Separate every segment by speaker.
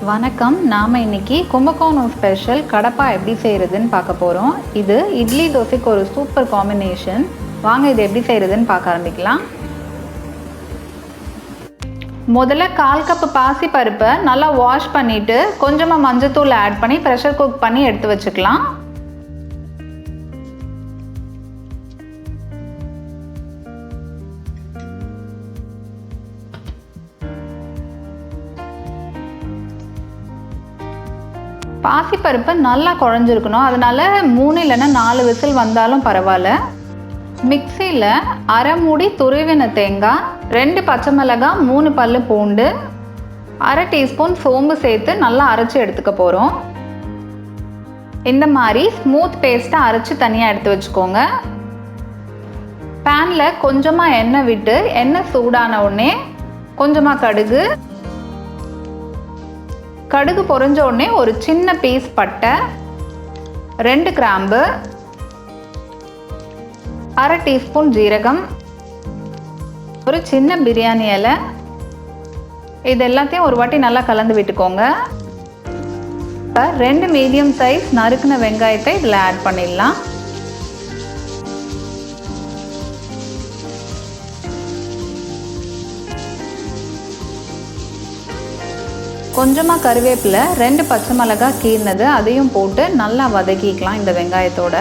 Speaker 1: வணக்கம். நாம் இன்னைக்கு கும்பகோணம் ஸ்பெஷல் கடப்பா எப்படி செய்கிறதுன்னு பார்க்க போகிறோம். இது இட்லி தோசைக்கு ஒரு சூப்பர் காம்பினேஷன். வாங்க இது எப்படி செய்கிறதுன்னு பார்க்க ஆரம்பிக்கலாம். முதல்ல 1/4 கப் பாசி பருப்பை நல்லா வாஷ் பண்ணிவிட்டு கொஞ்சமாக மஞ்சத்தூள் ஆட் பண்ணி ப்ரெஷர் குக் பண்ணி எடுத்து வச்சுக்கலாம். பாசிப்பருப்பு நல்லா குழஞ்சிருக்கணும். அதனால 3 இல்லைன்னா 4 விசில் வந்தாலும் பரவாயில்ல. மிக்சியில் அரை மூடி துருவின தேங்காய், 2 பச்சை மிளகாய், 3 பல்லு பூண்டு, அரை டீஸ்பூன் சோம்பு சேர்த்து நல்லா அரைச்சி எடுத்துக்க போகிறோம். இந்த மாதிரி ஸ்மூத் பேஸ்ட்டாக அரைச்சி தனியாக எடுத்து வச்சுக்கோங்க. பேனில் கொஞ்சமாக எண்ணெய் விட்டு எண்ணெய் சூடான உடனே கொஞ்சமாக கடுகு பொரிஞ்ச உடனே ஒரு சின்ன பீஸ் பட்டை, 2 கிராம்பு, அரை டீஸ்பூன் ஜீரகம், ஒரு சின்ன பிரியாணி இலை, இது எல்லாத்தையும் ஒரு வாட்டி நல்லா கலந்து விட்டுக்கோங்க. இப்போ 2 மீடியம் சைஸ் நறுக்கின வெங்காயத்தை இதில் ஆட் பண்ணிடலாம். கொஞ்சமாக கருவேப்பிலை, 2 பச்சை மிளகாய் கீர்னது அதையும் போட்டு நல்லா வதக்கிக்கலாம். இந்த வெங்காயத்தோட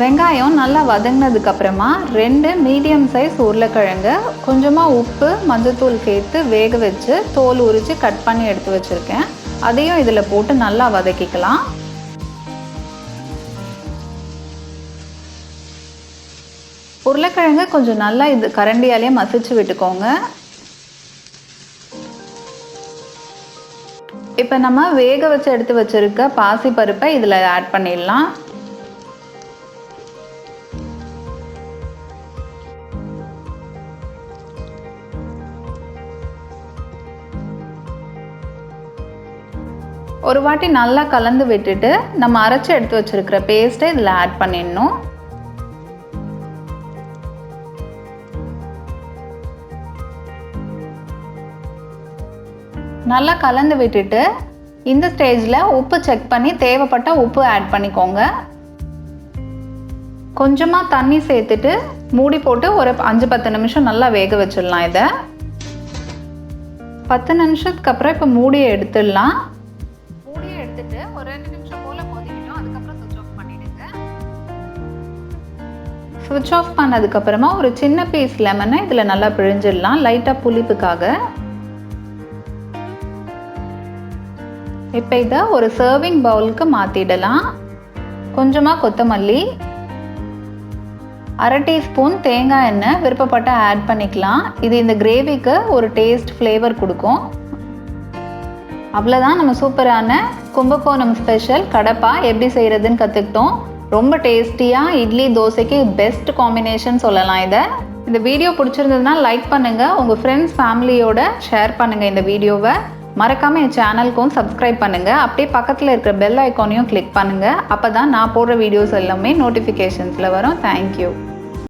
Speaker 1: வெங்காயம் நல்லா வதங்கினதுக்கப்புறமா 2 மீடியம் சைஸ் உருளைக்கிழங்கு கொஞ்சமாக உப்பு மஞ்சத்தூள் சேர்த்து வேக வச்சு தோல் உரித்து கட் பண்ணி எடுத்து வச்சுருக்கேன். அதையும் இதில் போட்டு நல்லா வதக்கிக்கலாம். உருளைக்கிழங்கு கொஞ்சம் நல்லா இது கரண்டியாலேயே மசிச்சு விட்டுக்கோங்க. இப்போ நம்ம வேக வச்சு எடுத்து வச்சுருக்க பாசி பருப்பை இதில் ஆட் பண்ணிடலாம். ஒரு வாட்டி நல்லா கலந்து விட்டுட்டு நம்ம அரைச்சி எடுத்து வச்சுருக்கிற பேஸ்ட்டை இதில் ஆட் பண்ணிடணும். நல்லா கலந்து விட்டுட்டு இந்த ஸ்டேஜில் உப்பு செக் பண்ணி தேவைப்பட்ட உப்பு ஆட் பண்ணிக்கோங்க. கொஞ்சமாக தண்ணி சேர்த்துட்டு மூடி போட்டு ஒரு 5-10 நிமிஷம் நல்லா வேக வச்சிடலாம். இதை 10 நிமிஷத்துக்கு அப்புறம் இப்போ மூடியை எடுத்துடலாம். மூடியை எடுத்துட்டு ஒரு 2 நிமிஷம் போல் கொதிக்கட்டும். அதுக்கப்புறம் சுவிட்ச் ஆஃப் பண்ணிடுங்க. சுவிட்ச் ஆஃப் பண்ணதுக்கப்புறமா ஒரு சின்ன பீஸ் லெமனை இதில் நல்லா பிழிஞ்சிடலாம், லைட்டாக புளிப்புக்காக. இப்போ இதை ஒரு சர்விங் பவுலுக்கு மாற்றிடலாம். கொஞ்சமாக கொத்தமல்லி, அரை டீஸ்பூன் தேங்காய் எண்ணெய் விருப்பப்பட்ட ஆட் பண்ணிக்கலாம். இது இந்த கிரேவிக்கு ஒரு டேஸ்ட் ஃப்ளேவர் கொடுக்கும். அவ்வளோதான், நம்ம சூப்பரான கும்பகோணம் ஸ்பெஷல் கடப்பா எப்படி செய்கிறதுன்னு கற்றுக்கிட்டோம். ரொம்ப டேஸ்டியாக இட்லி தோசைக்கு பெஸ்ட் காம்பினேஷன் சொல்லலாம். இந்த வீடியோ பிடிச்சிருந்ததுன்னா லைக் பண்ணுங்கள், உங்கள் ஃப்ரெண்ட்ஸ் ஃபேமிலியோட ஷேர் பண்ணுங்கள். இந்த வீடியோவை மறக்காமல் என் சேனலுக்கும் சப்ஸ்கிரைப் பண்ணுங்கள். அப்படியே பக்கத்தில் இருக்கிற பெல் ஐக்கானையும் கிளிக் பண்ணுங்கள். அப்போ தான் நான் போடுற வீடியோஸ் எல்லாமே நோட்டிஃபிகேஷன்ஸில் வரும். தேங்க்யூ.